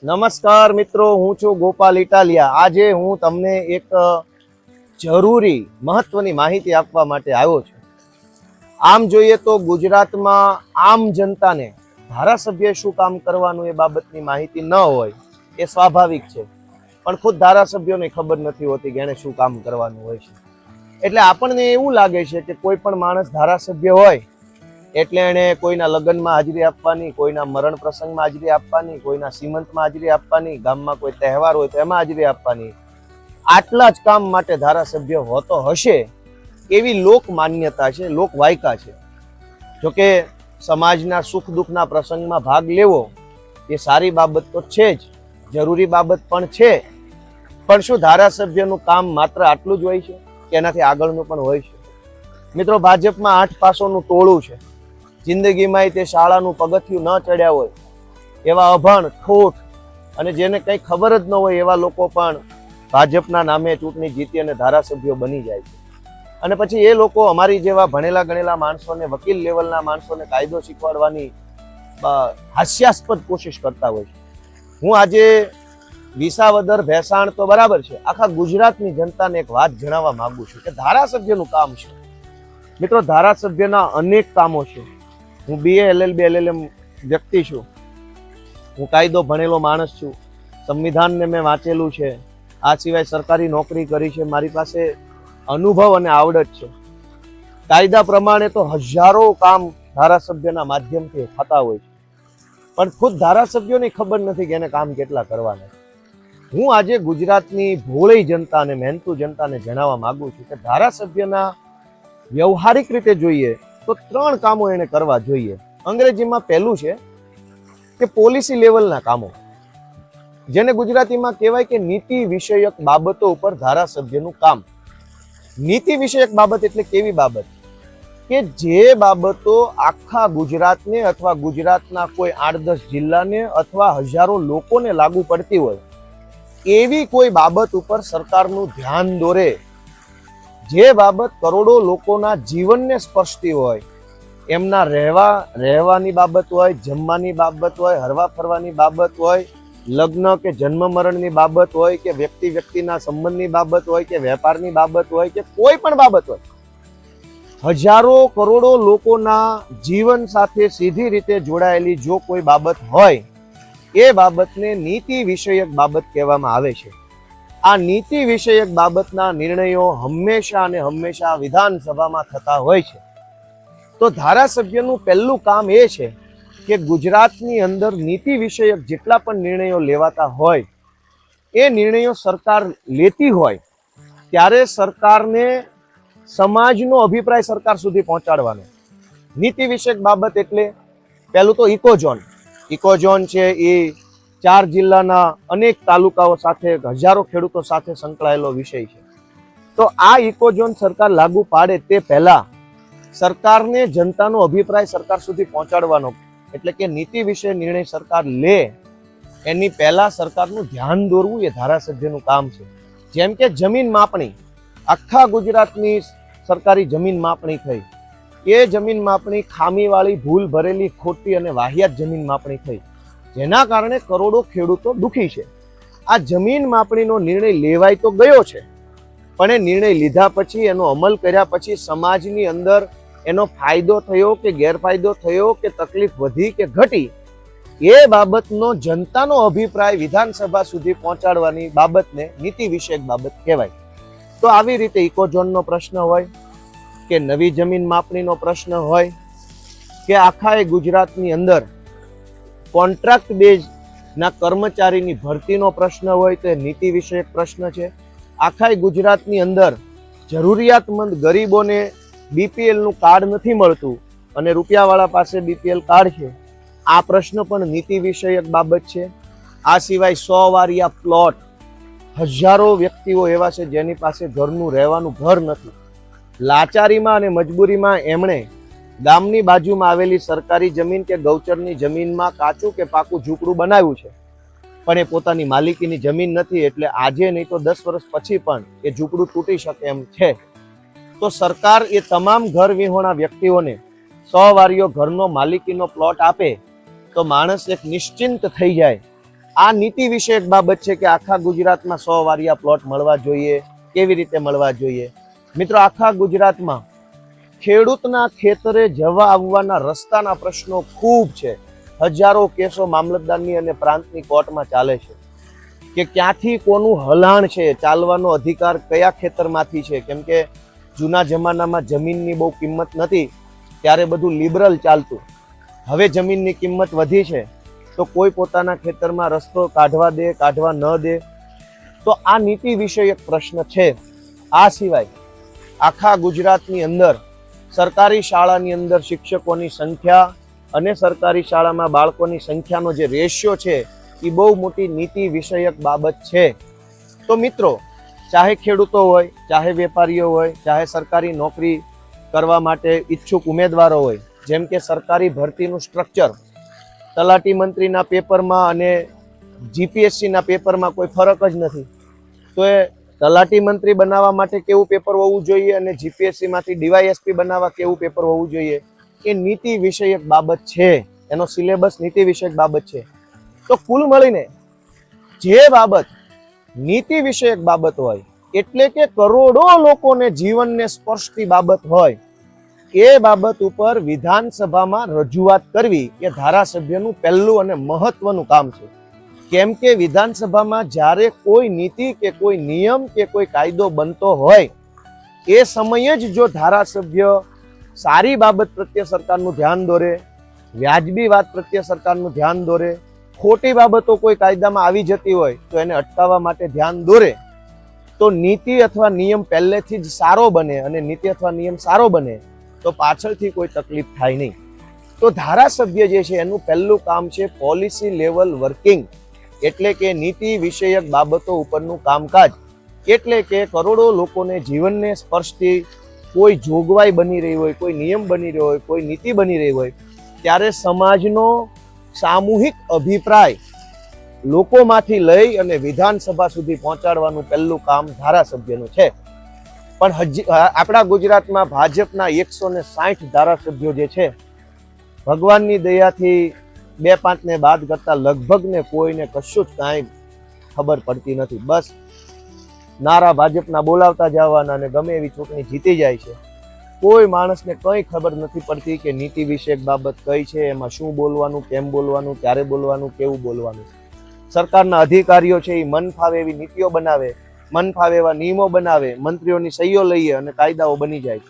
નમસ્કાર મિત્રો, હું છું ગોપાલ ઇટાલિયા। આજે હું તમને એક જરૂરી મહત્વની માહિતી આપવા માટે આવ્યો છું। આમ જોઈએ તો ગુજરાતમાં આમ જનતાને ધારાસભ્ય શું કામ કરવાનું એ બાબતની માહિતી ન હોય એ સ્વાભાવિક છે, પણ ખુદ ધારાસભ્યોને ખબર નથી હોતી કે એને શું કામ કરવાનું હોય છે। એટલે આપણને એવું લાગે છે કે કોઈ પણ માણસ ધારાસભ્ય હોય એટલે એને કોઈના લગ્નમાં હાજરી આપવાની, કોઈના મરણ પ્રસંગમાં હાજરી આપવાની, કોઈના સીમંતમાં હાજરી આપવાની, ગામમાં કોઈ તહેવાર હોય તો એમાં હાજરી આપવાની, આટલા જ કામ માટે ધારાસભ્ય હોતો હશે એવી લોક માન્યતા છે, લોક વાયકા છે। જોકે સમાજના સુખ દુઃખના પ્રસંગમાં ભાગ લેવો એ સારી બાબત તો છે જ, જરૂરી બાબત પણ છે, પણ શું ધારાસભ્યનું કામ માત્ર આટલું જ હોય છે કે એનાથી આગળનું પણ હોય છે? મિત્રો, ભાજપમાં 8 પાસોનું ટોળું છે। જિંદગીમાં તે શાળાનું પગથિયું ન ચડ્યા હોય એવા અભણ, ઠોઠ અને જેને કંઈ ખબર જ ન હોય એવા લોકો પણ ભાજપના નામે ચૂંટણી જીતી અને ધારાસભ્યો બની જાય છે। અને પછી એ લોકો અમારી જેવા ભણેલા ગણેલા માણસોને, વકીલ લેવલના માણસોને કાયદો શીખવાડવાની હાસ્યાસ્પદ કોશિશ કરતા હોય છે। હું આજે વિસાવદર, ભેસાણ તો બરાબર છે, આખા ગુજરાતની જનતાને એક વાત જણાવવા માંગુ છું કે ધારાસભ્યનું કામ છે। મિત્રો, ધારાસભ્યના અનેક કામો છે। હું BA, LLB, LLM વ્યક્તિ છું, હું કાયદો ભણેલો માણસ છું, સંવિધાનને મેં વાંચેલું છે, આ સિવાય સરકારી નોકરી કરી છે, મારી પાસે અનુભવ અને આવડત છે। કાયદા પ્રમાણે તો હજારો કામ ધારાસભ્યના માધ્યમથી થતા હોય છે, પણ ખુદ ધારાસભ્યોને ખબર નથી કે એને કામ કેટલા કરવાના। હું આજે ગુજરાતની ભોળી જનતા અને મહેનતુ જનતાને જણાવવા માંગુ છું કે ધારાસભ્યના વ્યવહારિક રીતે જોઈએ તો 3 કામો એને કરવા જોઈએ। અંગ્રેજીમાં પહેલું છે કે પોલિસી લેવલના કામો, જેને ગુજરાતીમાં કહેવાય કે નીતિ વિષયક બાબતો ઉપર ધારાસભ્યનું કામ। નીતિ વિષયક બાબત એટલે કેવી બાબત કે જે બાબતો આખા ગુજરાતને અથવા ગુજરાતના કોઈ 8-10 જિલ્લાને અથવા હજારો લોકોને લાગુ પડતી હોય એવી કોઈ બાબત ઉપર સરકારનું ધ્યાન દોરે, જે બાબત કરોડો લોકોના જીવનને સ્પર્શતી હોય, એમના રહેવાની બાબત હોય, જમવાની બાબત હોય, હરવા ફરવાની બાબત હોય, લગ્ન કે જન્મ મરણની બાબત હોય કે વ્યક્તિ વ્યક્તિના સંબંધની બાબત હોય કે વેપારની બાબત હોય કે કોઈ પણ બાબત હોય, હજારો કરોડો લોકોના જીવન સાથે સીધી રીતે જોડાયેલી જો કોઈ બાબત હોય એ બાબતને નીતિ વિષયક બાબત કહેવામાં આવે છે। આ નીતિ વિષયક બાબતના નિર્ણયો હંમેશા અને હંમેશા વિધાનસભામાં થતા હોય છે। તો ધારાસભ્યનું પહેલું કામ એ છે કે ગુજરાતની અંદર નીતિ વિષયક જેટલા પણ નિર્ણયો લેવાતા હોય એ નિર્ણયો સરકાર લેતી હોય ત્યારે સરકારને સમાજનો અભિપ્રાય સરકાર સુધી પહોંચાડવાનો। નીતિ વિષયક બાબત એટલે પહેલું તો ઇકોઝોન છે, એ 4 જિલ્લાના અનેક તાલુકાઓ સાથે, હજારો ખેડૂતો સાથે સંકળાયેલો વિષય છે। તો આ ઇકોઝોન સરકાર લાગુ પાડે તે પહેલા સરકારને જનતાનો અભિપ્રાય સરકાર સુધી પહોંચાડવાનો, એટલે કે નીતિ વિશે નિર્ણય સરકાર લે એની પહેલા સરકારનું ધ્યાન દોરવું એ ધારાસભ્યનું કામ છે। જેમ કે જમીન માપણી, આખા ગુજરાતની સરકારી જમીન માપણી થઈ, એ જમીન માપણી ખામીવાળી, ભૂલ ભરેલી, ખોટી અને વાહિયાત જમીન માપણી થઈ, જેના કારણે કરોડો ખેડૂતો દુખી છે। આ જમીન માપણીનો નિર્ણય લેવાય તો ગયો છે, પણ એ નિર્ણય લીધા પછી, એનો અમલ કર્યા પછી સમાજની અંદર એનો ફાયદો થયો કે ગેરફાયદો થયો કે તકલીફ વધી કે ઘટી, એ બાબતનો જનતાનો અભિપ્રાય વિધાનસભા સુધી પહોંચાડવાની બાબતને નીતિ વિષયક બાબત કહેવાય। તો આવી રીતે ઇકોઝોનનો પ્રશ્ન હોય કે નવી જમીન માપણીનો પ્રશ્ન હોય કે આખા ગુજરાતની અંદર કોન્ટ્રાક્ટ બેઝના કર્મચારીની ભરતીનો પ્રશ્ન હોય તો એ નીતિ વિષયક પ્રશ્ન છે। આખા ગુજરાતની અંદર જરૂરિયાતમંદ ગરીબોને BPL નું કાર્ડ નથી મળતું અને રૂપિયાવાળા પાસે BPL કાર્ડ છે, આ પ્રશ્ન પણ નીતિ વિષયક બાબત છે। આ સિવાય 100 વારિયા પ્લોટ, હજારો વ્યક્તિઓ એવા છે જેની પાસે ઘરનું રહેવાનું ઘર નથી, લાચારીમાં અને મજબૂરીમાં એમણે ગામની બાજુમાં આવેલી સરકારી જમીન કે ગૌચરની જમીનમાં કાચું કે પાકું ઝૂંપડું બનાવ્યું છે, પણ એ પોતાની માલિકીની જમીન નથી, એટલે આજે નહીં તો 10 વર્ષ પછી પણ એ ઝૂંપડું તૂટી શકે એમ છે। તો સરકાર એ તમામ ઘર વિહોણા વ્યક્તિઓને 100 વારિયો ઘરનો માલિકીનો પ્લોટ આપે તો માણસ એક નિશ્ચિંત થઈ જાય। આ નીતિ વિષયક બાબત છે કે આખા ગુજરાતમાં 100 વારિયા પ્લોટ મળવા જોઈએ, કેવી રીતે મળવા જોઈએ. મિત્રો, આખા ગુજરાતમાં ખેડૂતના ખેતરે જવા આવવાના રસ્તાના પ્રશ્નો ખૂબ છે. હજારો કેસો મામલતદારની અને પ્રાંતની કોર્ટમાં ચાલે છે કે ક્યાંથી કોનું હલાણ છે, ચાલવાનો અધિકાર કયા ખેતરમાંથી છે. કેમ કે જૂના જમાનામાં જમીનની બહુ કિંમત નથી, ત્યારે બધું લિબરલ ચાલતું. હવે જમીનની કિંમત વધી છે તો કોઈ પોતાના ખેતરમાં રસ્તો કાઢવા દે, કાઢવા ન દે. તો આ નીતિ વિષયક પ્રશ્ન છે. આ સિવાય આખા ગુજરાતની અંદર સરકારી શાળાની અંદર શિક્ષકોની સંખ્યા અને સરકારી શાળામાં બાળકોની સંખ્યાનો જે રેશિયો છે એ બહુ મોટી નીતિ વિષયક બાબત છે. તો મિત્રો, ચાહે ખેડૂતો હોય, ચાહે વેપારીઓ હોય, ચાહે સરકારી નોકરી કરવા માટે ઈચ્છુક ઉમેદવારો હોય, જેમ કે સરકારી ભરતીનું સ્ટ્રક્ચર તલાટી મંત્રીના પેપરમાં અને જીપીએસસીના પેપરમાં કોઈ ફરક જ નથી. તો એ તલાટી મંત્રી બનાવવા માટે કેવું પેપર હોવું જોઈએ અને જીપીએસસી માંથી ડીવાયએસપી બનાવવા કેવું પેપર હોવું જોઈએ, એ નીતિ વિષયક બાબત છે. એનો સિલેબસ નીતિ વિષયક બાબત છે. તો કુલ મળીને જે બાબત નીતિ વિષયક બાબત હોય, એટલે કે કરોડો લોકોને જીવનને સ્પર્શતી બાબત હોય, એ બાબત ઉપર વિધાનસભામાં રજૂઆત કરવી એ ધારાસભ્યનું પહેલું અને મહત્વનું કામ છે. કેમ કે વિધાનસભામાં જ્યારે કોઈ નીતિ કે કોઈ નિયમ કે કોઈ કાયદો બનતો હોય, એ સમયે જ જો ધારાસભ્ય સારી બાબત પ્રત્યે સરકારનું ધ્યાન દોરે, વ્યાજબી વાત પ્રત્યે સરકારનું ધ્યાન દોરે, ખોટી બાબતો કોઈ કાયદામાં આવી જતી હોય તો એને અટકાવવા માટે ધ્યાન દોરે, તો નીતિ અથવા નિયમ પહેલેથી જ સારો બને. અને નીતિ અથવા નિયમ સારો બને તો પાછળથી કોઈ તકલીફ થાય નહીં. તો ધારાસભ્ય જે છે એનું પહેલું કામ છે પોલિસી લેવલ વર્કિંગ, એટલે કે નીતિ વિષયક બાબતો ઉપરનું કામકાજ. એટલે કે કરોડો લોકોને જીવનને સ્પર્શતી કોઈ જોગવાઈ બની રહી હોય, કોઈ નિયમ બની રહ્યો હોય, કોઈ નીતિ બની રહી હોય, ત્યારે સમાજનો સામૂહિક અભિપ્રાય લોકોમાંથી લઈ અને વિધાનસભા સુધી પહોંચાડવાનું પહેલું કામ ધારાસભ્યનું છે. પણ હજી આપણા ગુજરાતમાં ભાજપના 160 ધારાસભ્યો જે છે, ભગવાનની દયાથી 2-5 ને બાદ કરતા લગભગ ને કોઈને કશું જ કાંઈ ખબર પડતી નથી. બસ નારા ભાજપના બોલાવતા જવાના અને ગમે એવી ચૂંટણી જીતી જાય છે. કોઈ માણસને કંઈ ખબર નથી પડતી કે નીતિ વિષયક બાબત કઈ છે, એમાં શું બોલવાનું, કેમ બોલવાનું, ક્યારે બોલવાનું, કેવું બોલવાનું. સરકારના અધિકારીઓ છે એ મન ફાવે એવી નીતિઓ બનાવે, મન ફાવે એવા નિયમો બનાવે, મંત્રીઓની સહીઓ લઈએ અને કાયદાઓ બની જાય.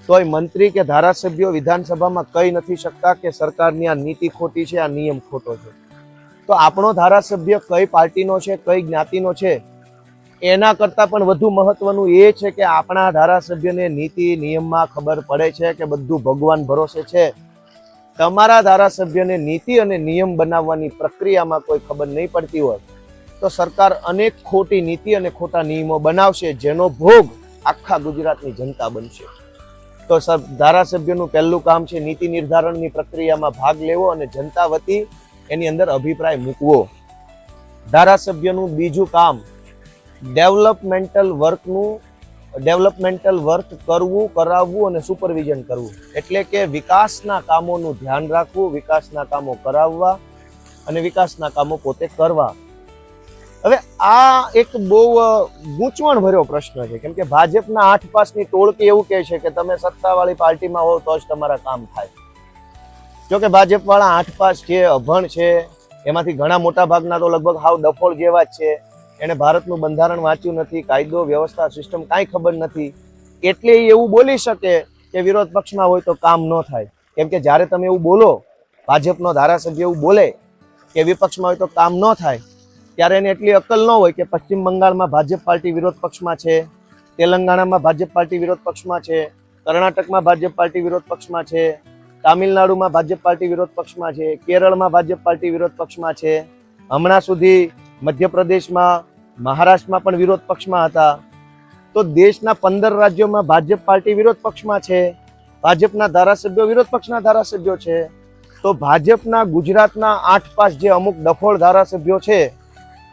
તોય મંત્રી કે ધારાસભ્યો વિધાનસભામાં કહી નથી શકતા કે સરકારની આ નીતિ ખોટી છે, આ નિયમ ખોટો છે. તો આપણો ધારાસભ્ય કઈ પાર્ટીનો છે, કઈ જ્ઞાતિનો છે, એના કરતાં પણ વધુ મહત્વનું એ છે કે આપણા ધારાસભ્યને નીતિ નિયમમાં ખબર પડે છે કે બધું ભગવાન ભરોસે છે. તમારા ધારાસભ્યને નીતિ અને નિયમ બનાવવાની પ્રક્રિયામાં કોઈ ખબર નહીં પડતી હોય તો સરકાર અનેક ખોટી નીતિ અને ખોટા નિયમો બનાવશે, જેનો ભોગ આખા ગુજરાતની જનતા બનશે. તો ધારાસભ્યનું પહેલું કામ છે નીતિ નિર્ધારણની પ્રક્રિયામાં ભાગ લેવો અને જનતા વતી એની અંદર અભિપ્રાય મૂકવો. ધારાસભ્યનું બીજું કામ ડેવલપમેન્ટલ વર્ક કરવું, કરાવવું અને સુપરવિઝન કરવું. એટલે કે વિકાસના કામોનું ધ્યાન રાખવું, વિકાસના કામો કરાવવા અને વિકાસના કામો પોતે કરવા. હવે આ એક બહુ ગૂંચવણ ભર્યો પ્રશ્ન છે, કેમ કે ભાજપના 8 પાસની ટોળકી એવું કહે છે કે તમે સત્તાવાળી પાર્ટીમાં હો તો જ તમારા કામ થાય. જો કે ભાજપવાળા 8 પાસ છે, અભણ છે, એમાંથી ઘણા મોટા ભાગના તો લગભગ હાવ ડફોળ જેવા જ છે. એને ભારતનું બંધારણ વાંચ્યું નથી, કાયદો વ્યવસ્થા સિસ્ટમ કાંઈ ખબર નથી, એટલે એવું બોલી શકે કે વિરોધ પક્ષમાં હોય તો કામ ન થાય. કેમ કે જ્યારે તમે એવું બોલો, ભાજપનો ધારાસભ્ય એવું બોલે કે વિપક્ષમાં હોય તો કામ ન થાય, ત્યારે એને એટલી અક્કલ ન હોય કે પશ્ચિમ બંગાળમાં ભાજપ પાર્ટી વિરોધ પક્ષમાં છે, તેલંગાણામાં ભાજપ પાર્ટી વિરોધ પક્ષમાં છે, કર્ણાટકમાં ભાજપ પાર્ટી વિરોધ પક્ષમાં છે, તામિલનાડુમાં ભાજપ પાર્ટી વિરોધ પક્ષમાં છે, કેરળમાં ભાજપ પાર્ટી વિરોધ પક્ષમાં છે, હમણાં સુધી મધ્યપ્રદેશમાં, મહારાષ્ટ્રમાં પણ વિરોધ પક્ષમાં હતા. તો દેશના 15 રાજ્યોમાં ભાજપ પાર્ટી વિરોધ પક્ષમાં છે, ભાજપના ધારાસભ્યો વિરોધ પક્ષના ધારાસભ્યો છે. તો ભાજપના ગુજરાતના 8 પાસ જે અમુક ડફોળ ધારાસભ્યો છે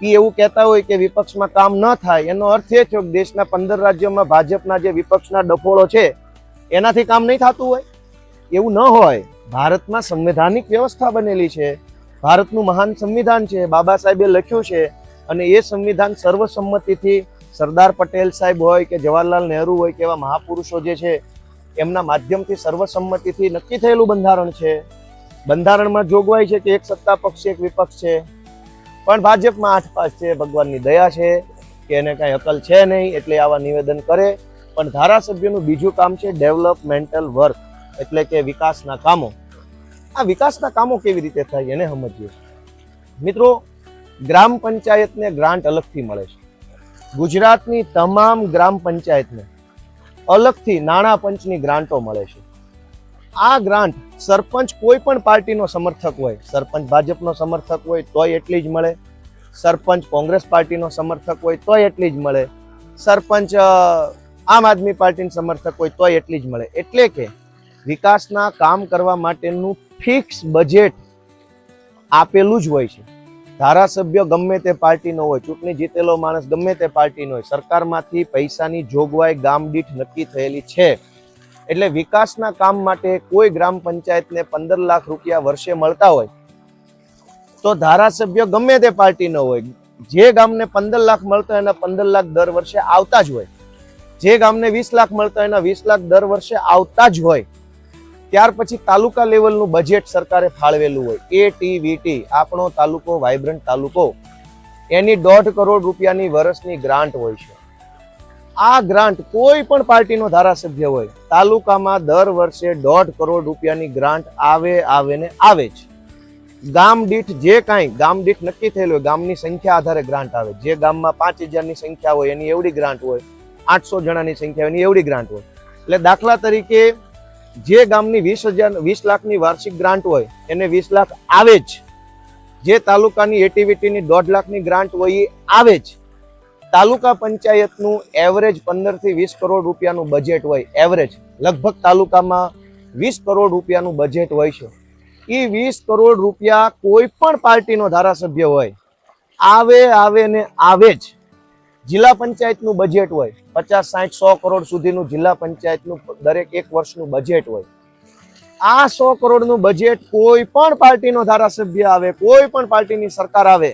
એ એવું કહેતા હોય કે વિપક્ષમાં કામ ન થાય, એનો અર્થ એ થયો કે દેશના 15 રાજ્યોમાં ભાજપના જે વિપક્ષના ડફોળો છે એનાથી કામ નહીં થતું હોય. એવું ન હોય. ભારતમાં સંવૈધાનિક વ્યવસ્થા બનેલી છે, ભારતનું મહાન સંવિધાન છે, બાબા સાહેબે લખ્યું છે, અને એ સંવિધાન સર્વસંમતિથી સરદાર પટેલ સાહેબ હોય કે જવાહરલાલ નહેરુ હોય કે એવા મહાપુરુષો જે છે એમના માધ્યમથી સર્વસંમતિથી નક્કી થયેલું બંધારણ છે. બંધારણમાં જોગવાઈ છે કે એક સત્તા પક્ષ એક વિપક્ષ છે, પણ ભાજપમાં 8-5 છે. ભગવાનની દયા છે કે એને કાંઈ અકલ છે નહીં એટલે આવા નિવેદન કરે. પણ ધારાસભ્યનું બીજું કામ છે ડેવલપમેન્ટલ વર્ક, એટલે કે વિકાસના કામો. આ વિકાસના કામો કેવી રીતે થાય એને સમજીએ. મિત્રો, ગ્રામ પંચાયતને ગ્રાન્ટ અલગથી મળે છે. ગુજરાતની તમામ ગ્રામ પંચાયતને અલગથી નાણાં પંચની ગ્રાન્ટો મળે છે. આ ગ્રાન્ટ સરપંચ કોઈ પણ પાર્ટીનો સમર્થક હોય, સરપંચ ભાજપનો સમર્થક હોય તોય એટલી જ મળે, સરપંચ કોંગ્રેસ પાર્ટીનો સમર્થક હોય તોય એટલી જ મળે, સરપંચ આમ આદમી પાર્ટીનો સમર્થક હોય તોય એટલી જ મળે. એટલે કે વિકાસના કામ કરવા માટેનું ફિક્સ બજેટ આપેલું જ હોય છે. ધારાસભ્ય ગમે તે પાર્ટીનો હોય, ચૂંટણી જીતેલો માણસ ગમે તે પાર્ટીનો હોય, સરકારમાંથી પૈસાની જોગવાઈ ગામ દીઠ નક્કી થયેલી છે. એટલે વિકાસના કામ માટે કોઈ ગ્રામ પંચાયતને 15 લાખ રૂપિયા વર્ષે મળતા હોય તો ધારાસભ્ય ગમે તે પાર્ટીનો હોય, જે ગામને 15 લાખ મળતા હોય એના 15 લાખ દર વર્ષે આવતા જ હોય, જે ગામને 20 લાખ મળતા હોય એના 20 લાખ દર વર્ષે આવતા જ હોય. ત્યાર પછી તાલુકા લેવલનું બજેટ સરકારે ફાળવેલું હોય. એટીવીટી, આપણો તાલુકો વાઇબ્રન્ટ તાલુકો, એની 1.5 કરોડ રૂપિયાની વર્ષની ગ્રાન્ટ હોય છે. આ ગ્રાન્ટ કોઈ પણ પાર્ટીનો ધારાસભ્ય હોય, તાલુકામાં દર વર્ષે 1.5 કરોડ રૂપિયાની ગ્રાન્ટ આવે ને આવે જ. ગામ દીઠ જે કાંઈ ગામ દીઠ નક્કી થયેલું હોય, ગામની સંખ્યા આધારે ગ્રાન્ટ આવે. જે ગામમાં 5000ની સંખ્યા હોય એની એવડી ગ્રાન્ટ હોય, 800 જણાની સંખ્યા હોય એની એવડી ગ્રાન્ટ હોય. એટલે દાખલા તરીકે જે ગામની 20 લાખની વાર્ષિક ગ્રાન્ટ હોય એને 20 લાખ આવે જ. જે તાલુકાની એટીવીટીની 1.5 લાખની ગ્રાન્ટ હોય એ આવે જ. તાલુકા પંચાયતનું એવરેજ 15 થી 20 કરોડ રૂપિયાનું બજેટ હોય. એવરેજ લગભગ તાલુકામાં 20 કરોડ રૂપિયાનું બજેટ હોય છે. એ 20 કરોડ રૂપિયા કોઈ પણ પાર્ટીનો ધારાસભ્ય હોય આવે ને આવે જ. જિલ્લા પંચાયતનું બજેટ હોય 50, 60, 100 કરોડ સુધીનું જિલ્લા પંચાયતનું દરેક એક વર્ષનું બજેટ હોય. આ 100 કરોડનું બજેટ કોઈ પણ પાર્ટીનો ધારાસભ્ય આવે, કોઈ પણ પાર્ટીની સરકાર આવે,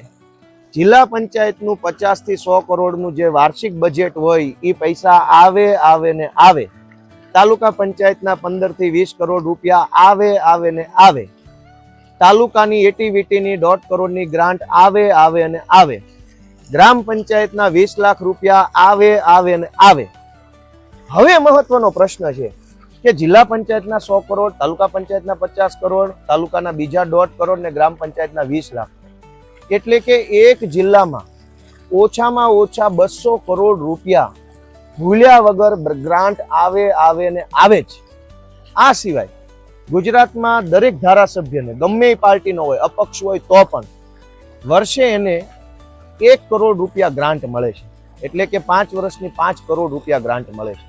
જિલ્લા પંચાયતનું 50 થી 100 કરોડનું જે વાર્ષિક બજેટ હોય એ પૈસા આવે ને આવે. તાલુકા પંચાયતના 15 થી 20 કરોડ રૂપિયા આવે ને આવે. તાલુકાની એટીવીટીની 1.5 કરોડની ગ્રાન્ટ આવે ને આવે. ગ્રામ પંચાયતના 20 લાખ રૂપિયા આવે ને આવે. હવે મહત્વનો પ્રશ્ન છે કે જિલ્લા પંચાયતના 100 કરોડ, તાલુકા પંચાયતના 50 કરોડ, તાલુકાના બીજા 1.5 કરોડ ને ગ્રામ પંચાયતના 20 લાખ. એટલે કે એક જિલ્લામાં ઓછામાં ઓછા 200 કરોડ રૂપિયા ભૂલ્યા વગર ગ્રાન્ટ આવે ને આવે જ. આ સિવાય ગુજરાતમાં દરેક ધારાસભ્યને ગમે એ પાર્ટીનો હોય, અપક્ષ હોય તો પણ વર્ષે એને 1 કરોડ રૂપિયા ગ્રાન્ટ મળે છે. એટલે કે 5 વર્ષની 5 કરોડ રૂપિયા ગ્રાન્ટ મળે છે.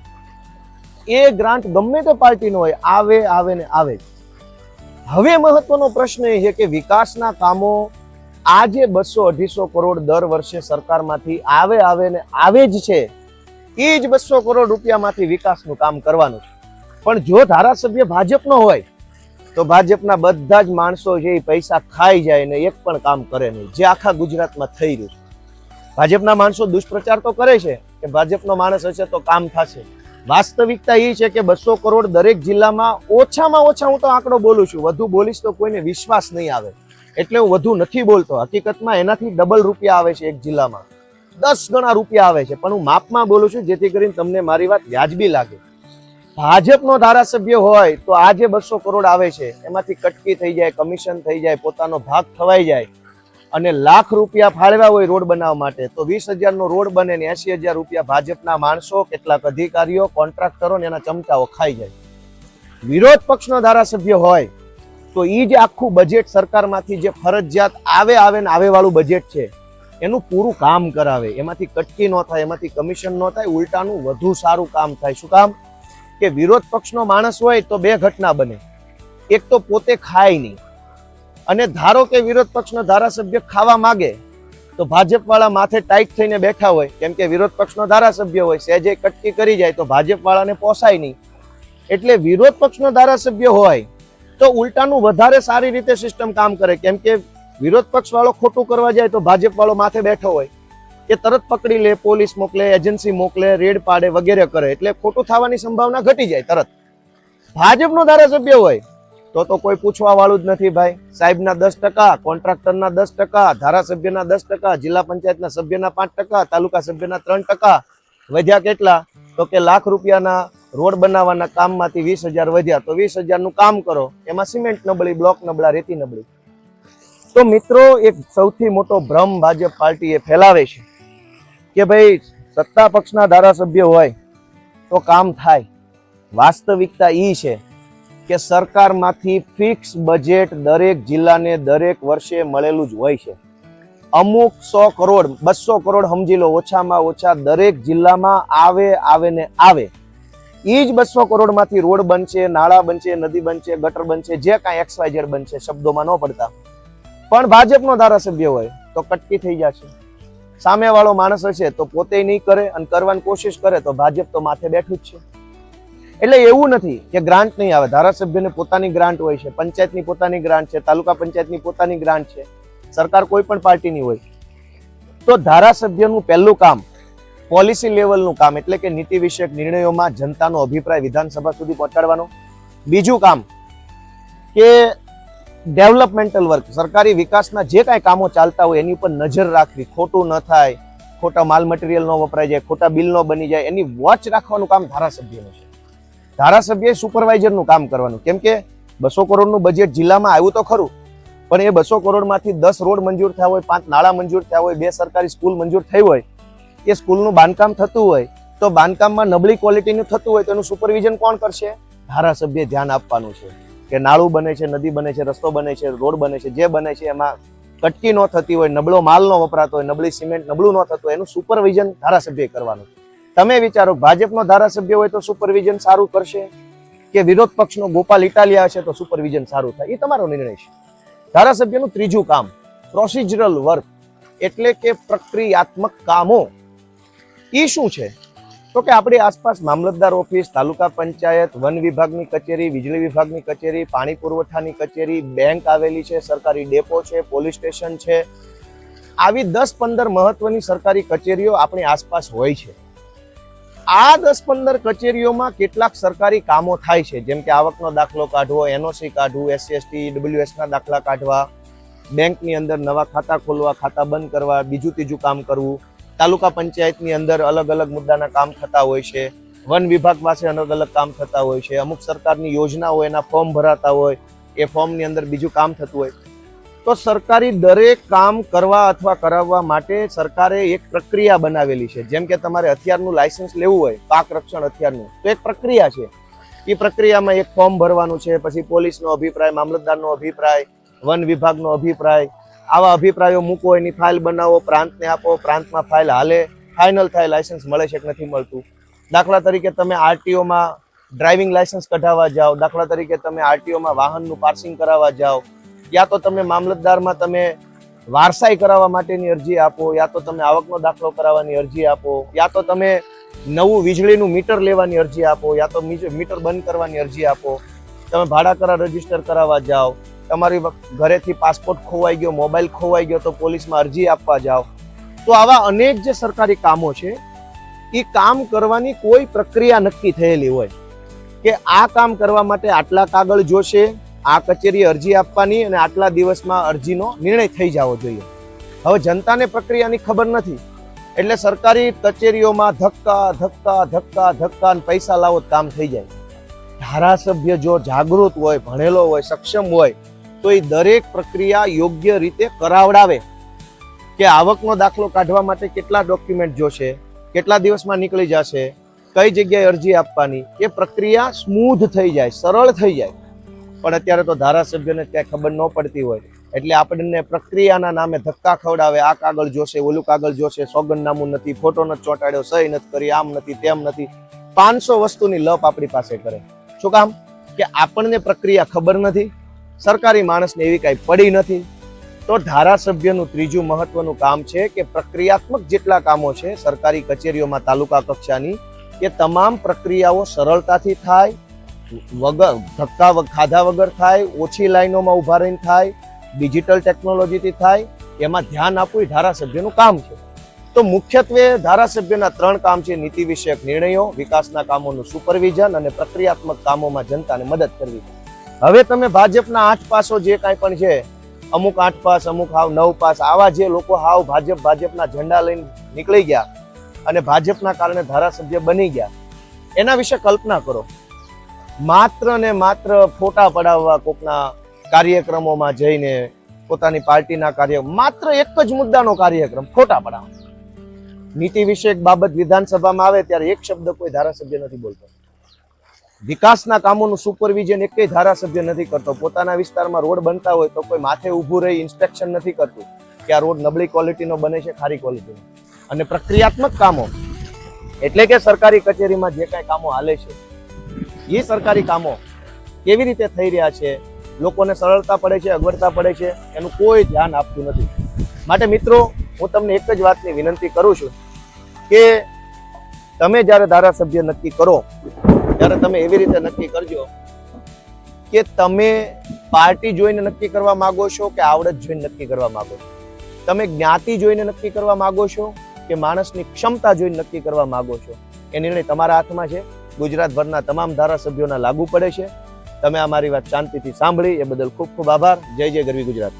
એ ગ્રાન્ટ ગમે તે પાર્ટીનો હોય આવે ને આવે જ. હવે મહત્વનો પ્રશ્ન એ છે કે વિકાસના કામો આ જે 200-250 કરોડ દર વર્ષે સરકારમાંથી આવે ને આવે જ છે, એ જ 200 કરોડ રૂપિયામાંથી વિકાસનું કામ કરવાનું છે. પણ જો ધારાસભ્ય ભાજપનો હોય તો ભાજપના બધા જ માણસો છે એ પૈસા ખાઈ જાય ને એક પણ કામ કરે નહીં, જે આખા ગુજરાતમાં થઈ રહ્યું છે. ભાજપના માણસો દુષ્પ્રચાર તો કરે છે કે ભાજપનો માણસ હશે તો કામ થશે. વાસ્તવિકતા એ છે કે 200 કરોડ દરેક જિલ્લામાં ઓછામાં ઓછા, હું તો આંકડો બોલું છું, વધુ બોલીશ તો કોઈને વિશ્વાસ નહીં આવે એટલે હું વધુ નથી બોલતો. હકીકતમાં એનાથી ડબલ રૂપિયા આવે છે એક જિલ્લામાં, 10 ગણા રૂપિયા આવે છે. પણ હું માપમાં બોલું છું જેથી કરીને તમને મારી વાત વ્યાજબી લાગે. ભાજપનો ધારાસભ્ય હોય તો આ જે 200 કરોડ આવે છે એમાંથી કટકી થઈ જાય, કમિશન થઈ જાય, પોતાનો ભાગ ખવાઈ જાય, અને લાખ રૂપિયા ફાળવ્યા હોય રોડ બનાવવા માટે તો 20,000 નો રોડ બને ને 80,000 રૂપિયા ભાજપના માણસો, કેટલાક અધિકારીઓ, કોન્ટ્રાક્ટરો ને એના ચમચાઓ ખાઈ જાય. વિરોધ પક્ષનો ધારાસભ્ય હોય તો એ જે આખું બજેટ સરકારમાંથી જે ફરજિયાત આવે ને આવે વાળું બજેટ છે એનું પૂરું કામ કરાવે. એમાંથી કટકી ન થાય, એમાંથી કમિશન ન થાય, ઉલટાનું વધુ સારું કામ થાય. શું કામ? કે વિરોધ પક્ષનો માણસ હોય તો બે ઘટના બને. એક તો પોતે ખાય નહીં, અને ધારો કે વિરોધ પક્ષનો ધારાસભ્ય ખાવા માંગે તો ભાજપ વાળા માથે ટાઈટ થઈને બેઠા હોય, કેમ કે વિરોધ પક્ષનો ધારાસભ્ય હોય, સહેજે કટકી કરી જાય તો ભાજપ વાળાને પોસાય નહીં. એટલે વિરોધ પક્ષનો ધારાસભ્ય હોય તો ઉલટાનું વધારે સારી રીતે સિસ્ટમ કામ કરે, કેમ કે વિરોધ પક્ષ વાળો ખોટું કરવા જાય તો ભાજપ વાળો માથે બેઠો હોય, એ તરત પકડી લે, પોલીસ મોકલે, એજન્સી મોકલે, રેડ પાડે વગેરે કરે, એટલે ખોટું થવાની સંભાવના ઘટી જાય તરત. ભાજપનો ધારાસભ્ય હોય તો કોઈ પૂછવા વાળું જ નથી ભાઈ. સાહેબના 10%, કોન્ટ્રાક્ટરના 10%, ધારાસભ્યના 10%, જિલ્લા પંચાયતના સભ્યના 5%, તાલુકા સભ્યના 3%, વધ્યા કેટલા? તો કે લાખ રૂપિયાના રોડ બનાવવાના કામમાંથી 20,000 વધ્યા, તો 20,000 નું કામ કરો, એમાં સિમેન્ટ નબળી, બ્લોક નબળા, રેતી નબળી. તો મિત્રો, એક સૌથી મોટો ભ્રમ ભાજપ પાર્ટી એ ફેલાવે છે કે ભાઈ સત્તા પક્ષના ધારાસભ્ય હોય તો કામ થાય. વાસ્તવિકતા ઈ છે કે સરકારમાંથી ફિક્સ બજેટ દરેક જિલ્લાને દરેક વર્ષે મળેલું જ હોય છે. અમુક 100 કરોડ 200 કરોડ સમજી લો, ઓછામાં ઓછા દરેક જિલ્લામાં આવે ને આવે. ઈ જ 200 કરોડમાંથી રોડ બનશે, નાળા બનશે, નદી બનશે, ગટર બનશે, જે કાંઈ XYZ બનશે, શબ્દોમાં ન પડતા. પણ ભાજપનો ધારાસભ્ય હોય તો કટકી થઈ જશે. સામેવાળો માણસ હશે તો પોતે નહીં કરે અને કરવાની કોશિશ કરે તો ભાજપ તો માથે બેઠું જ છે. એટલે એવું નથી કે ગ્રાન્ટ નહીં આવે. ધારાસભ્યને પોતાની ગ્રાન્ટ હોય છે, પંચાયતની પોતાની ગ્રાન્ટ છે, તાલુકા પંચાયતની પોતાની ગ્રાન્ટ છે, સરકાર કોઈ પણ પાર્ટીની હોય. તો ધારાસભ્યનું પહેલું કામ પોલિસી લેવલનું કામ, એટલે કે નીતિ વિષયક નિર્ણયોમાં જનતાનો અભિપ્રાય વિધાનસભા સુધી પહોંચાડવાનો. બીજું કામ કે ડેવલપમેન્ટલ વર્ક, સરકારી વિકાસના જે કાંઈ કામો ચાલતા હોય એની ઉપર નજર રાખવી, ખોટું ન થાય, ખોટા માલ મટીરિયલ ન વપરાઈ જાય, ખોટા બિલ ન બની જાય, એની વોચ રાખવાનું કામ ધારાસભ્યનું છે. ધારાસભ્ય સુપરવાઇઝરનું કામ કરવાનું. કેમ કે 200 કરોડનું બજેટ જિલ્લામાં આવ્યું તો ખરું, પણ એ 200 કરોડમાંથી 10 રોડ મંજૂર થયા હોય, 5 નાળા મંજૂર થયા હોય, 2 સરકારી સ્કૂલ મંજૂર થઈ હોય, એ સ્કૂલનું બાંધકામ થતું હોય, તો બાંધકામમાં નબળી ક્વોલિટીનું થતું હોય તો એનું સુપરવિઝન કોણ કરશે? ધારાસભ્ય ધ્યાન આપવાનું છે કે નાળું બને છે, નદી બને છે, રસ્તો બને છે, રોડ બને છે, જે બને છે એમાં કટકી ન થતી હોય, નબળો માલ ન વપરાતો હોય, નબળી સિમેન્ટ નબળું ન થતું હોય, એનું સુપરવિઝન ધારાસભ્ય કરવાનું. તમે વિચારો, ભાજપનો ધારાસભ્ય હોય તો સુપરવિઝન સારું કરશે કે વિરોધ પક્ષનો ગોપાલ ઇટાલિયા હશે તો સુપરવિઝન સારું થાય? એ તમારો નિર્ણય છે. ધારાસભ્યનું ત્રીજું કામ પ્રોસિજરલ વર્ક, એટલે કે પ્રક્રિયાત્મક કામો. એ શું છે? તો કે આપણી આસપાસ મામલતદાર ઓફિસ, તાલુકા પંચાયત, વન વિભાગની કચેરી, વીજળી વિભાગની કચેરી, પાણી પુરવઠાની કચેરી, બેંક આવેલી છે, સરકારી ડેપો છે, પોલીસ સ્ટેશન છે. આવી 10-15 મહત્વની સરકારી કચેરીઓ આપણી આસપાસ હોય છે. આ 10-15 કચેરીઓમાં કેટલાક સરકારી કામો થાય છે, જેમ કે આવકનો દાખલો કાઢવો, NOC કાઢવું, SC/ST EWS ના દાખલા કાઢવા, બેંકની અંદર નવા ખાતા ખોલવા, ખાતા બંધ કરવા, બીજું ત્રીજું કામ કરવું. તાલુકા પંચાયતની અંદર અલગ અલગ મુદ્દાના કામ થતા હોય છે. વન વિભાગ પાસે અલગ અલગ કામ થતા હોય છે. અમુક સરકારની યોજના હોય, એના ફોર્મ ભરાતા હોય, એ ફોર્મની અંદર બીજું કામ થતું હોય. તો સરકારી દરેક કામ કરવા અથવા કરાવવા માટે સરકારે એક પ્રક્રિયા બનાવેલી છે. જેમ કે તમારે હથિયારનું લાયસન્સ લેવું હોય, પાક રક્ષણ હથિયારનું, તો એક પ્રક્રિયા છે. એ પ્રક્રિયામાં એક ફોર્મ ભરવાનું છે, પછી પોલીસનો અભિપ્રાય, મામલતદારનો અભિપ્રાય, વન વિભાગનો અભિપ્રાય. આવા અભિપ્રાયો મૂકો, એની ફાઇલ બનાવો, પ્રાંતને આપો, પ્રાંતમાં ફાઇલ હાલે, ફાઇનલ થાય, લાયસન્સ મળે છે કે નથી મળતું. દાખલા તરીકે તમે RTOમાં ડ્રાઇવિંગ લાયસન્સ કઢાવવા જાઓ, દાખલા તરીકે તમે RTOમાં વાહનનું પાર્સિંગ કરાવવા જાઓ, યા તો તમે મામલતદારમાં તમે વારસાઈ કરાવવા માટેની અરજી આપો, યા તો તમે આવકનો દાખલો કરાવવાની અરજી આપો, યા તો તમે નવું વીજળીનું મીટર લેવાની અરજી આપો, યા તો મીટર બંધ કરવાની અરજી આપો, તમે ભાડા કરાર રજીસ્ટર કરાવવા જાઓ, તમારી ઘરેથી પાસપોર્ટ ખોવાઈ ગયો, મોબાઈલ ખોવાઈ ગયો તો પોલીસમાં અરજી આપવા જાઓ. તો આવા અનેક જે સરકારી કામો છે, એ કામ કરવાની કોઈ પ્રક્રિયા નક્કી થયેલી હોય કે આ કામ કરવા માટે આટલા કાગળ જોશે, આ કચેરી અરજી આપવાની અને આટલા દિવસમાં અરજીનો નિર્ણય થઈ જવો જોઈએ. હવે જનતાને પ્રક્રિયાની ખબર નથી, એટલે સરકારી કચેરીઓમાં ધક્કા ધક્કા ધક્કા ધક્કા અને પૈસા લાવો કામ થઈ જાય. ધારાસભ્ય જો જાગૃત હોય, ભણેલો હોય, સક્ષમ હોય તો એ દરેક પ્રક્રિયા યોગ્ય રીતે કરાવડાવે કે આવકનો દાખલો કાઢવા માટે કેટલા ડોક્યુમેન્ટ જોશે, કેટલા દિવસમાં નીકળી જશે, કઈ જગ્યાએ અરજી આપવાની, એ પ્રક્રિયા સ્મૂધ થઈ જાય, સરળ થઈ જાય. પણ અત્યારે તો ધારાસભ્યને ક્યાંય ખબર ન પડતી હોય એટલે આપણને પ્રક્રિયાના નામે ધક્કા ખવડાવે. આ કાગળ જોશે, ઓલું કાગળ જોશે, સોગંદનામું નથી, ફોટો નથી ચોંટાડ્યો, સહી નથી કરી, આમ નથી, તેમ નથી, 500 વસ્તુની લપ આપણી પાસે કરે. શું કામ? કે આપણને પ્રક્રિયા ખબર નથી, સરકારી માણસને એવી કાંઈ પડી નથી. તો ધારાસભ્યનું ત્રીજું મહત્વનું કામ છે કે પ્રક્રિયાત્મક જેટલા કામો છે સરકારી કચેરીઓમાં તાલુકા કક્ષાની, એ તમામ પ્રક્રિયાઓ સરળતાથી થાય, વગર ધક્કા ખાધા વગર થાય, ઓછી લાઈનોમાં ઉભા રહીને થાય, ડિજિટલ ટેકનોલોજીથી થાય, એમાં ધ્યાન આપવું એ ધારાસભ્યનું કામ છે. તો મુખ્યત્વે ધારાસભ્યના 3 કામ છે: નીતિ વિષયક નિર્ણયો, વિકાસના કામોનું સુપરવિઝન અને પ્રક્રિયાત્મક કામોમાં જનતાને મદદ કરવી. હવે તમે ભાજપના 8 પાસો જે કાંઈ પણ છે, અમુક 8 પાસ, અમુક હાવ 9 પાસ, આવા જે લોકો હાવ ભાજપના ઝંડા લઈને નીકળી ગયા અને ભાજપના કારણે ધારાસભ્ય બની ગયા, એના વિશે કલ્પના કરો. માત્ર ને માત્ર ફોટા પડાવવા, કોકના કાર્યક્રમોમાં જઈને પોતાની પાર્ટીના કાર્ય, માત્ર એક જ મુદ્દાનો કાર્યક્રમ, ફોટા પડાવવા. નીતિ વિષયક બાબત વિધાનસભામાં આવે ત્યારે એક શબ્દ કોઈ ધારાસભ્ય નથી બોલતો. વિકાસના કામોનું સુપરવિઝન એક ધારાસભ્ય નથી કરતો. પોતાના વિસ્તારમાં રોડ બનતા હોય તો કોઈ માથે ઊભું રહી ઇન્સ્પેક્શન નથી કરતું કે આ રોડ નબળી ક્વોલિટીનો બને છે, ખારી ક્વોલિટીનો. અને પ્રક્રિયાત્મક કામો એટલે કે સરકારી કચેરીમાં જે કાંઈ કામો હાલે છે, એ સરકારી કામો કેવી રીતે થઈ રહ્યા છે, લોકોને સરળતા પડે છે, અગવડતા પડે છે, એનું કોઈ ધ્યાન આપતું નથી. માટે મિત્રો, હું તમને એક જ વાતની વિનંતી કરું છું કે તમે જ્યારે ધારાસભ્ય નક્કી કરો ત્યારે તમે એવી રીતે નક્કી કરજો કે તમે પાર્ટી જોઈને નક્કી કરવા માંગો છો કે આવડત જોઈને નક્કી કરવા માંગો છો, તમે જ્ઞાતિ જોઈને નક્કી કરવા માંગો છો કે માણસની ક્ષમતા જોઈને નક્કી કરવા માંગો છો. એ નિર્ણય તમારા હાથમાં છે. ગુજરાતભરના તમામ ધારાસભ્યોના લાગુ પડે છે. તમે અમારી વાત શાંતિથી સાંભળી એ બદલ ખૂબ ખૂબ આભાર. જય જય ગરવી ગુજરાત.